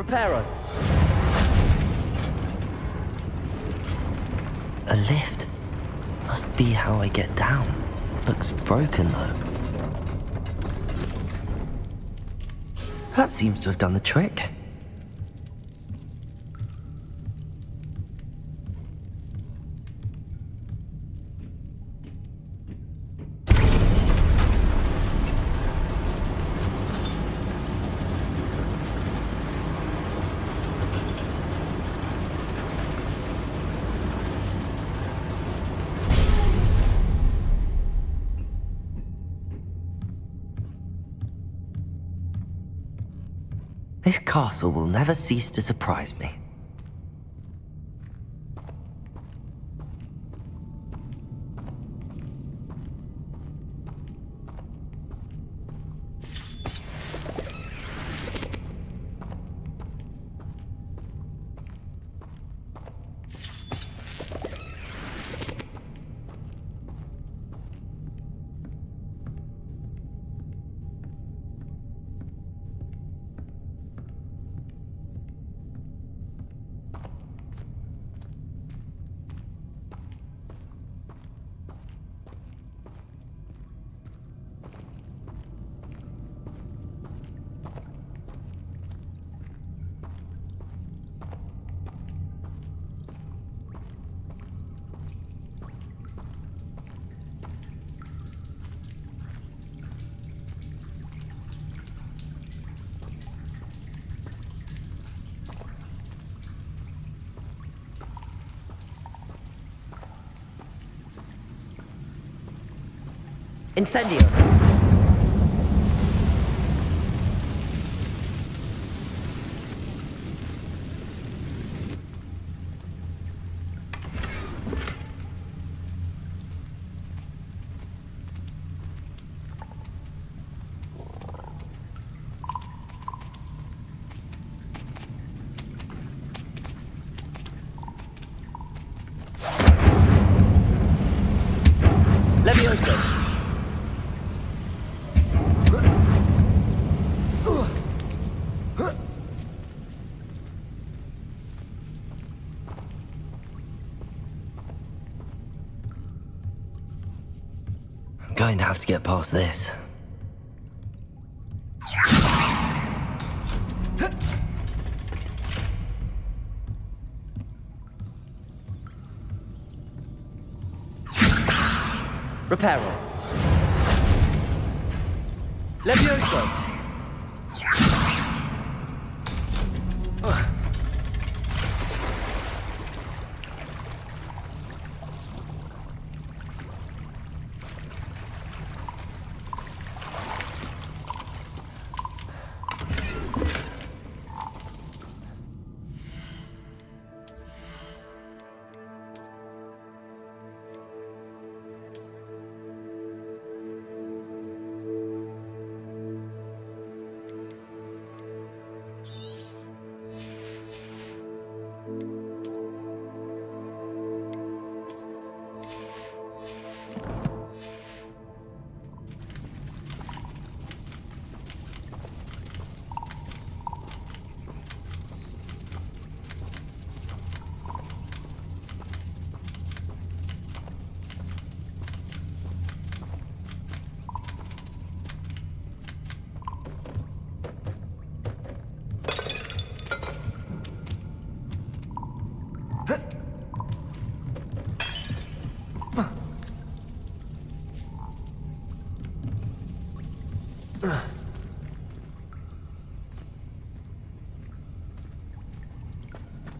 Reparo. A lift? Must be how I get down. Looks broken though. That seems to have done the trick. This castle will never cease to surprise me. Incendio. Levioso. I'm going to have to get past this. Reparo. Levioso.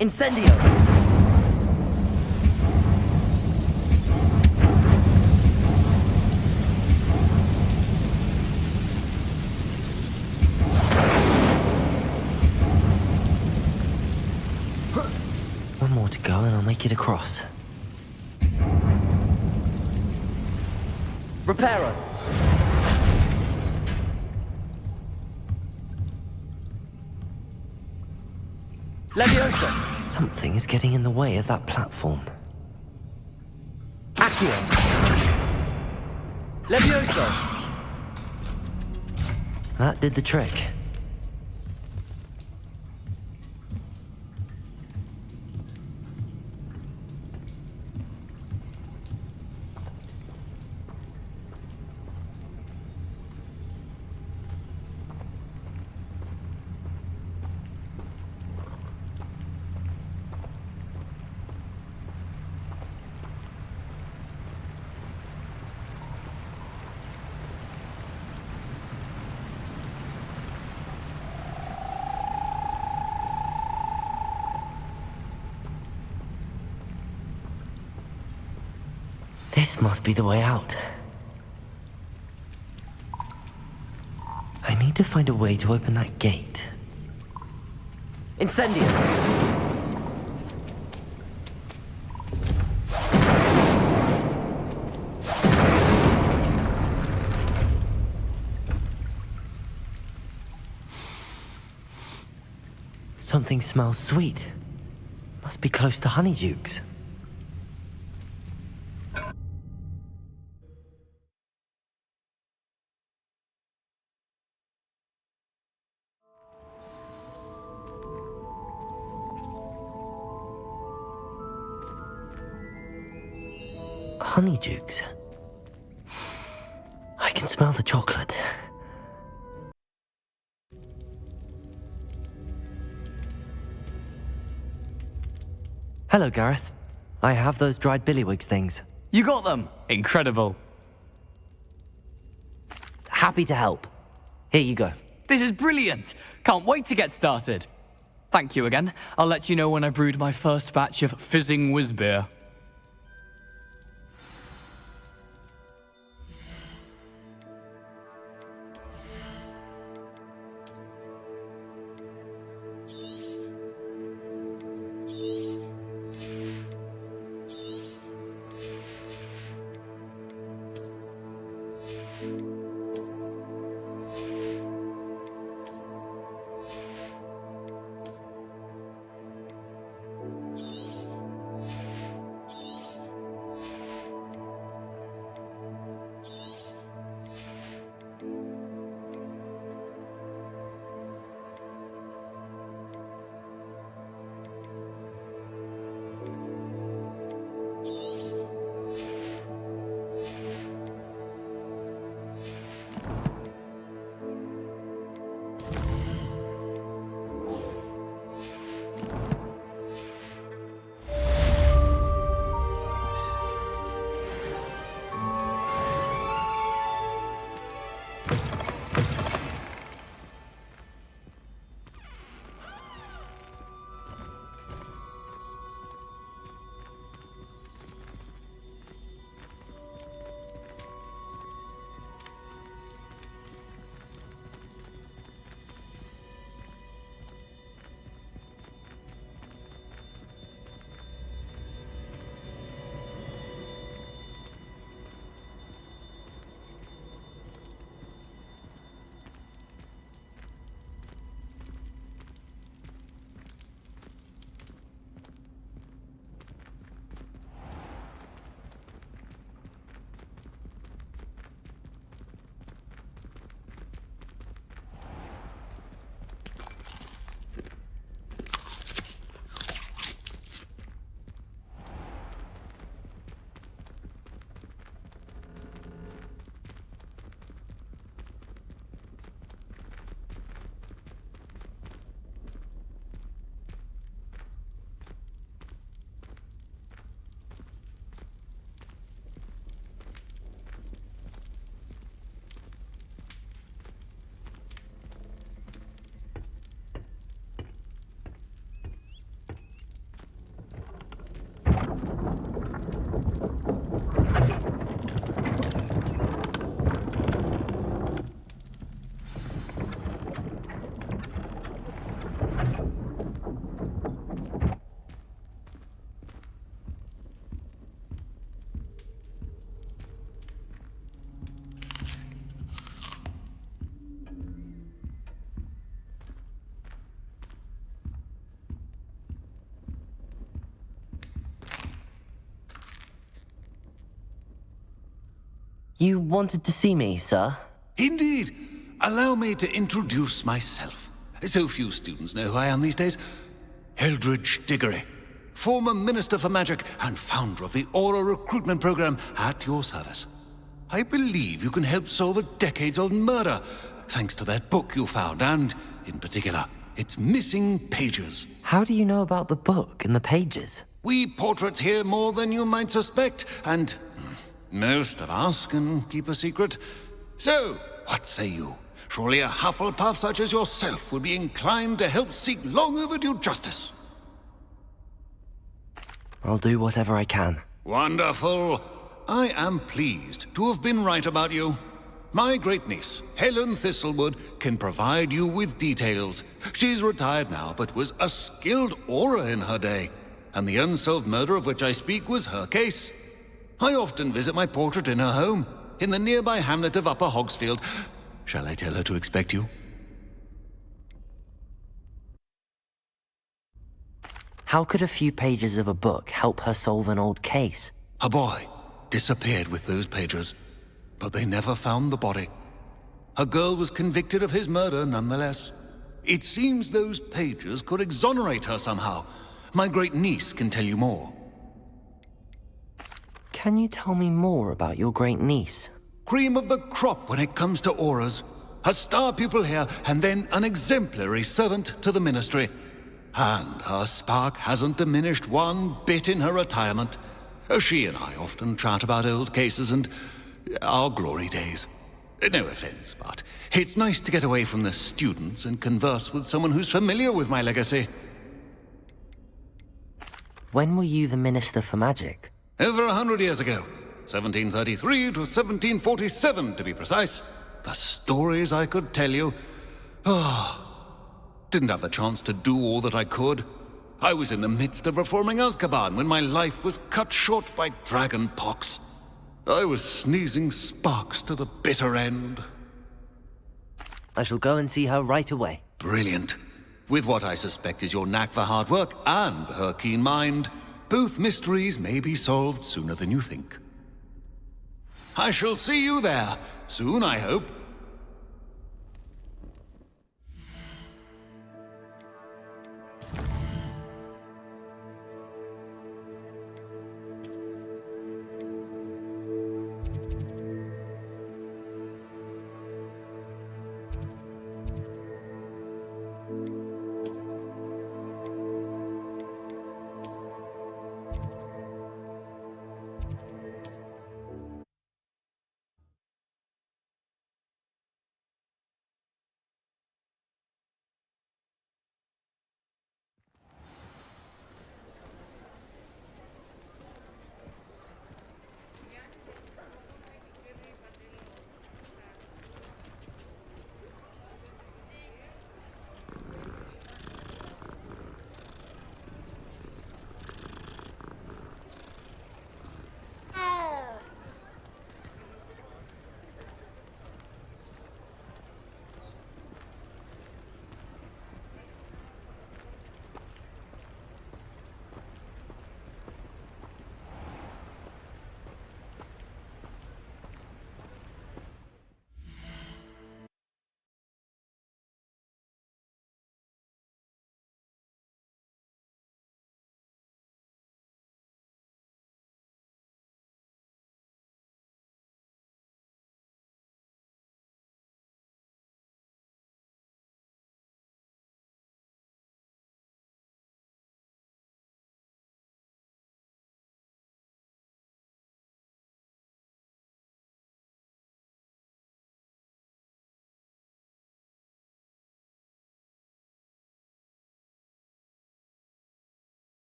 Incendio. One more to go and I'll make it across. Reparo. Leviosa. Something is getting in the way of that platform. Accio. Leviosa. That did the trick. This must be the way out. I need to find a way to open that gate. Incendio. Something smells sweet. Must be close to Honeydukes. Honeydukes. I can smell the chocolate. Hello, Gareth. I have those dried billywigs things. You got them! Incredible. Happy to help. Here you go. This is brilliant! Can't wait to get started. Thank you again. I'll let you know when I've brewed my first batch of fizzing whiz beer. You wanted to see me, sir? Indeed. Allow me to introduce myself. So few students know who I am these days. Eldridge Diggory, former Minister for Magic and founder of the Aura Recruitment Program, at your service. I believe you can help solve a decades-old murder, thanks to that book you found, and, in particular, its missing pages. How do you know about the book and the pages? We portraits hear more than you might suspect, and most of us can keep a secret. So, what say you? Surely a Hufflepuff such as yourself would be inclined to help seek long overdue justice. I'll do whatever I can. Wonderful. I am pleased to have been right about you. My great-niece, Helen Thistlewood, can provide you with details. She's retired now, but was a skilled aura in her day, and the unsolved murder of which I speak was her case. I often visit my portrait in her home, in the nearby hamlet of Upper Hogsfield. Shall I tell her to expect you? How could a few pages of a book help her solve an old case? A boy disappeared with those pages, but they never found the body. A girl was convicted of his murder nonetheless. It seems those pages could exonerate her somehow. My great-niece can tell you more. Can you tell me more about your great-niece? Cream of the crop when it comes to auras. A star pupil here, and then an exemplary servant to the ministry. And her spark hasn't diminished one bit in her retirement. She and I often chat about old cases and our glory days. No offense, but it's nice to get away from the students and converse with someone who's familiar with my legacy. When were you the Minister for Magic? Over 100 years ago. 1733 to 1747, to be precise. The stories I could tell you. Didn't have the chance to do all that I could. I was in the midst of reforming Azkaban when my life was cut short by dragon pox. I was sneezing sparks to the bitter end. I shall go and see her right away. Brilliant. With what I suspect is your knack for hard work and her keen mind, both mysteries may be solved sooner than you think. I shall see you there, soon I hope.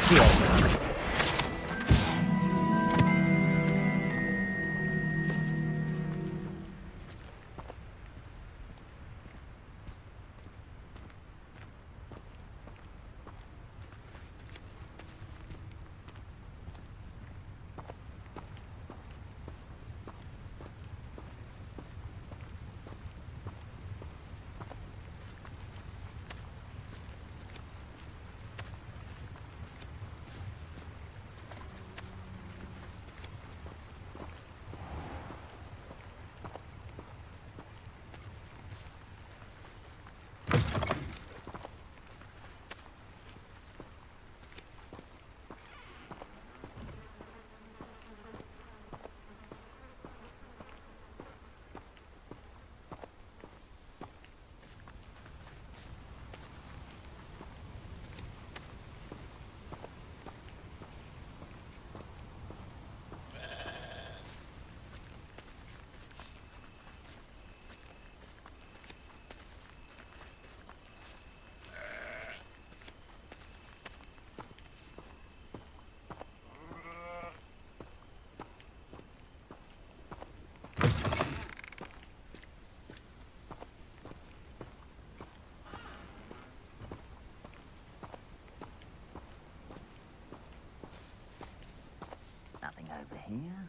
Accio. Nothing over here.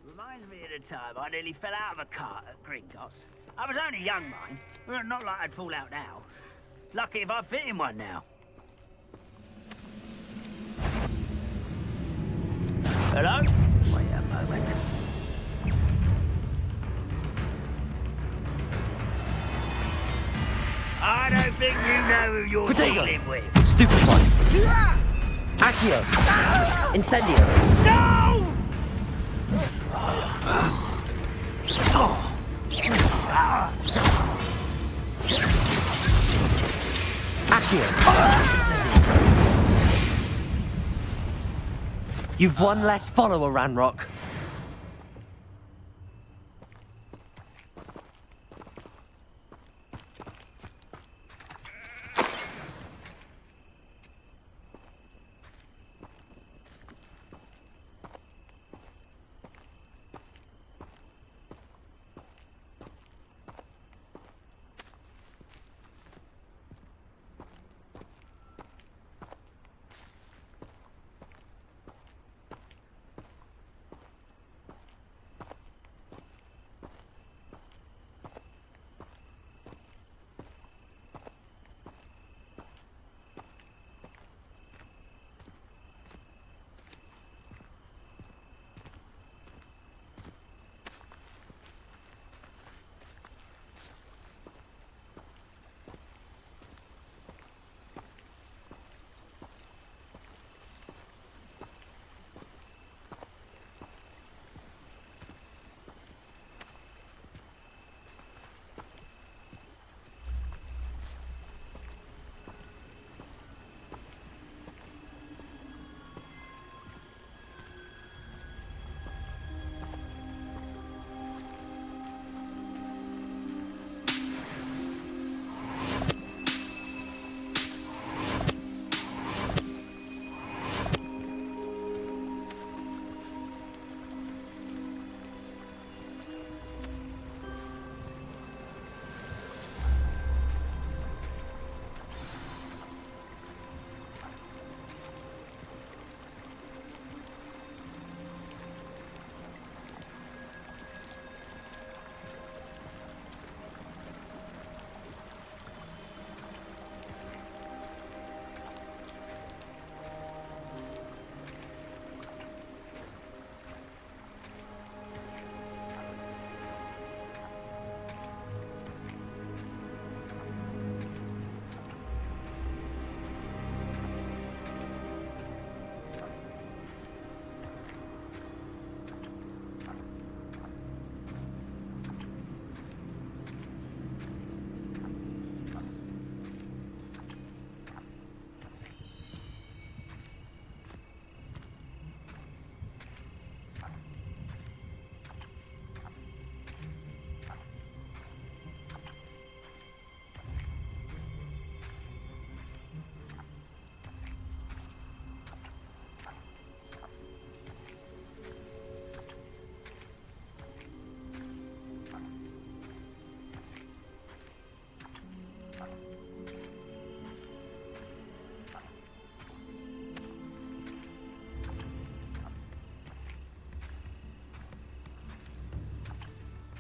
Reminds me of the time I nearly fell out of a cart at Gringotts. I was only young, mind. Well, not like I'd fall out now. Lucky if I fit in one now. Hello? Wait a moment. I don't think you know who you're Potato. dealing with. Stupid one. Accio. Incendio. No! Accio. Incendio. You've one less follower, Ranrock.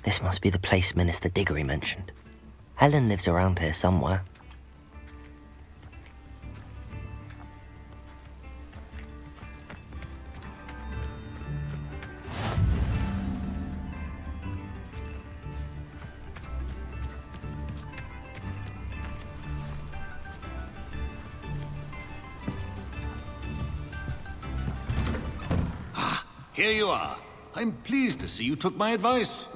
This must be the place Minister Diggory mentioned. Helen lives around here somewhere. Here you are. I'm pleased to see you took my advice.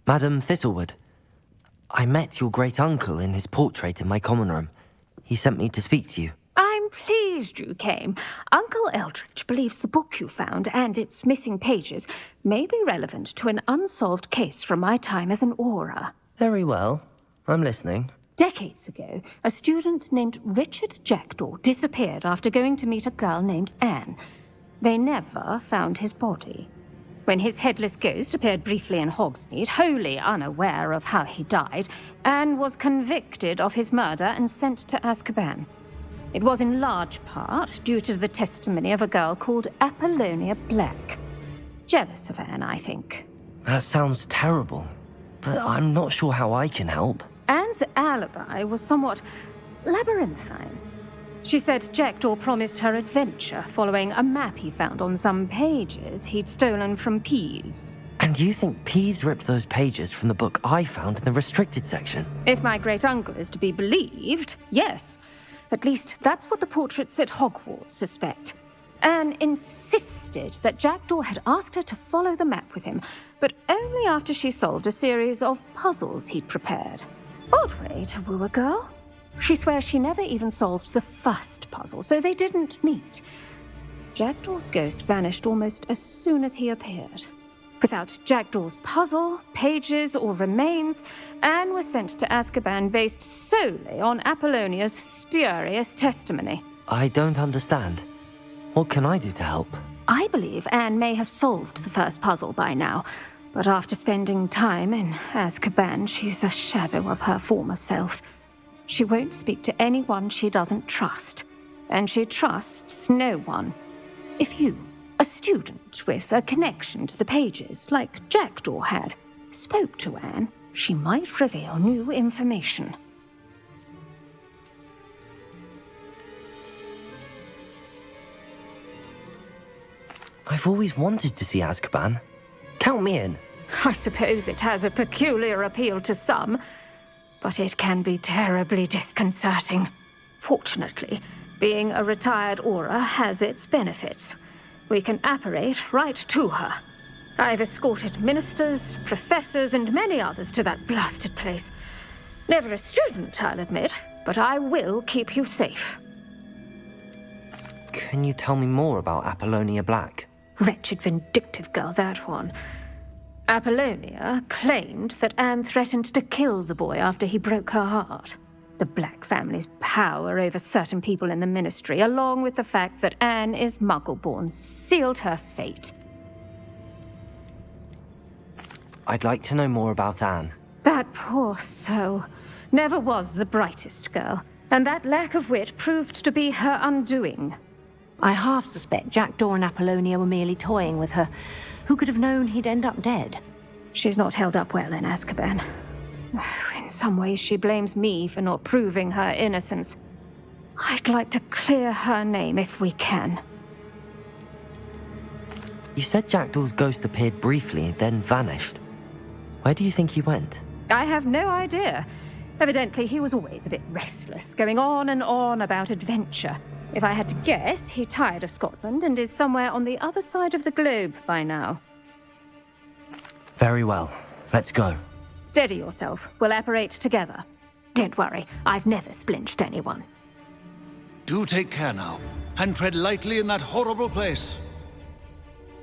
Madam Thistlewood, I met your great-uncle in his portrait in my common room. He sent me to speak to you. I'm pleased you came. Uncle Eldridge believes the book you found and its missing pages may be relevant to an unsolved case from my time as an aura. Very well. I'm listening. Decades ago, a student named Richard Jackdaw disappeared after going to meet a girl named Anne. They never found his body. When his headless ghost appeared briefly in Hogsmeade, wholly unaware of how he died, Anne was convicted of his murder and sent to Azkaban. It was in large part due to the testimony of a girl called Apollonia Black. Jealous of Anne, I think. That sounds terrible, but I'm not sure how I can help. Anne's alibi was somewhat labyrinthine. She said Jackdaw promised her adventure following a map he found on some pages he'd stolen from Peeves. And you think Peeves ripped those pages from the book I found in the restricted section? If my great-uncle is to be believed, yes. At least that's what the portraits at Hogwarts suspect. Anne insisted that Jackdaw had asked her to follow the map with him, but only after she solved a series of puzzles he'd prepared. Odd way to woo a girl. She swears she never even solved the first puzzle, so they didn't meet. Jackdaw's ghost vanished almost as soon as he appeared. Without Jackdaw's puzzle, pages, or remains, Anne was sent to Azkaban based solely on Apollonia's spurious testimony. I don't understand. What can I do to help? I believe Anne may have solved the first puzzle by now, but after spending time in Azkaban, she's a shadow of her former self. She won't speak to anyone she doesn't trust, and she trusts no one. If you, a student with a connection to the pages, like Jackdaw had, spoke to Anne, she might reveal new information. I've always wanted to see Azkaban. Count me in. I suppose it has a peculiar appeal to some, but it can be terribly disconcerting. Fortunately, being a retired Auror has its benefits. We can apparate right to her. I've escorted ministers, professors, and many others to that blasted place. Never a student, I'll admit, but I will keep you safe. Can you tell me more about Apollonia Black? Wretched, vindictive girl, that one. Apollonia claimed that Anne threatened to kill the boy after he broke her heart. The Black family's power over certain people in the Ministry, along with the fact that Anne is Muggle-born, sealed her fate. I'd like to know more about Anne. That poor soul never was the brightest girl, and that lack of wit proved to be her undoing. I half suspect Jackdaw and Apollonia were merely toying with her. Who could have known he'd end up dead? She's not held up well in Azkaban. In some ways, she blames me for not proving her innocence. I'd like to clear her name if we can. You said Jackdaw's ghost appeared briefly, then vanished. Where do you think he went? I have no idea. Evidently, he was always a bit restless, going on and on about adventure. If I had to guess, he tired of Scotland and is somewhere on the other side of the globe by now. Very well. Let's go. Steady yourself. We'll apparate together. Don't worry, I've never splinched anyone. Do take care now, and tread lightly in that horrible place.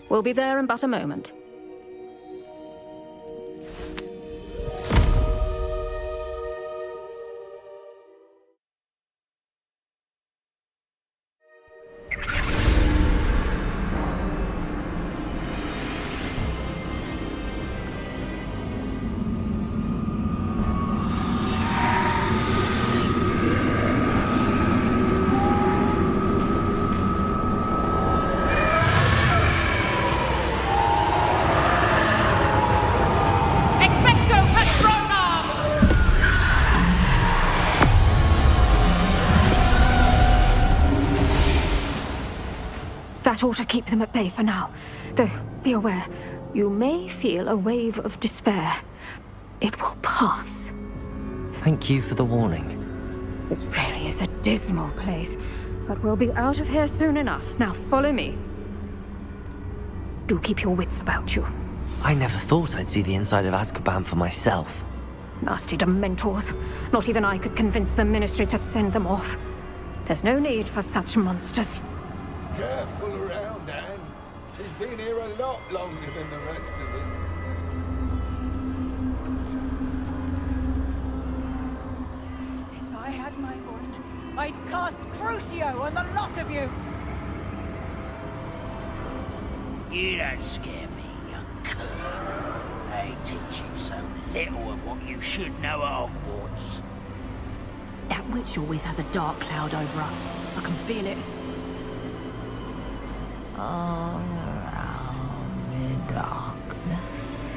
We'll be there in but a moment. That ought to keep them at bay for now. Though, be aware, you may feel a wave of despair. It will pass. Thank you for the warning. This really is a dismal place, but we'll be out of here soon enough. Now follow me. Do keep your wits about you. I never thought I'd see the inside of Azkaban for myself. Nasty Dementors. Not even I could convince the Ministry to send them off. There's no need for such monsters. Careful around, Anne. She's been here a lot longer than the rest of us. If I had my wand, I'd cast Crucio on the lot of you! You don't scare me, young cur. They teach you so little of what you should know at Hogwarts. That witch you're with has a dark cloud over her. I can feel it. All around the darkness,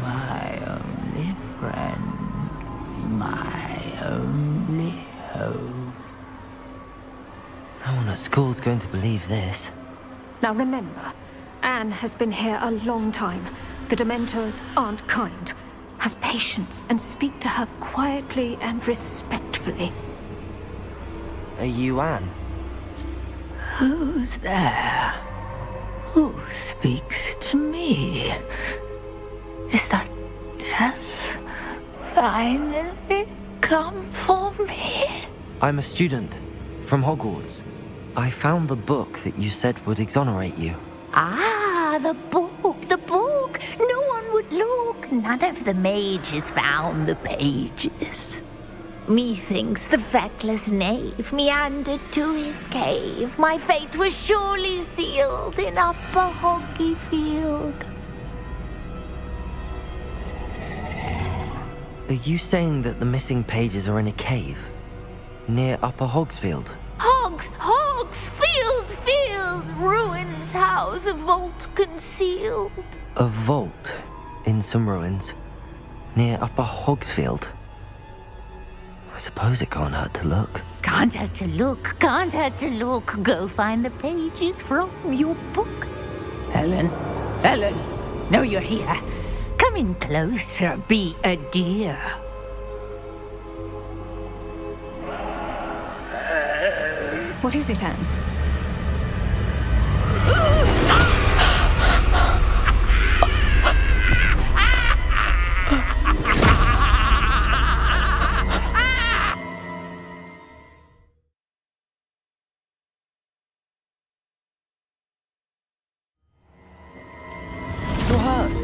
my only friend, my only hope. No one at school's going to believe this. Now remember, Anne has been here a long time. The Dementors aren't kind. Have patience and speak to her quietly and respectfully. Are you Anne? Who's there? Who speaks to me? Is that death finally come for me? I'm a student from Hogwarts. I found the book that you said would exonerate you. Ah, the book, the book. No one would look. None of the mages found the pages. Methinks the feckless knave meandered to his cave. My fate was surely sealed in Upper Hoggyfield. Are you saying that the missing pages are in a cave? Near Upper Hogsfield? Field, ruins house, a vault concealed. A vault in some ruins near Upper Hogsfield? I suppose it can't hurt to look. Can't hurt to look, can't hurt to look. Go find the pages from your book. Helen, Helen, no, you're here. Come in closer, be a dear. What is it, Anne? You're hurt.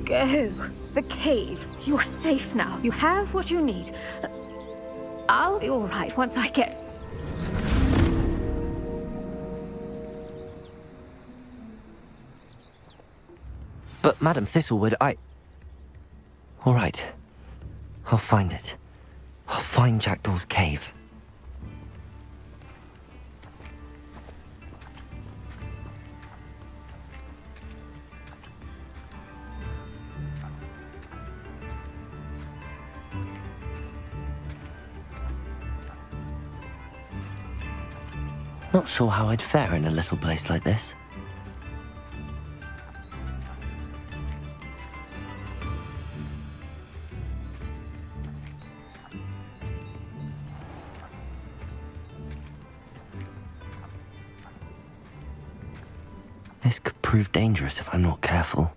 Go. The cave. You're safe now. You have what you need. I'll be all right once I get... But, Madam Thistlewood, All right. I'll find it. I'll find Jackdaw's cave. Not sure how I'd fare in a little place like this. This could prove dangerous if I'm not careful.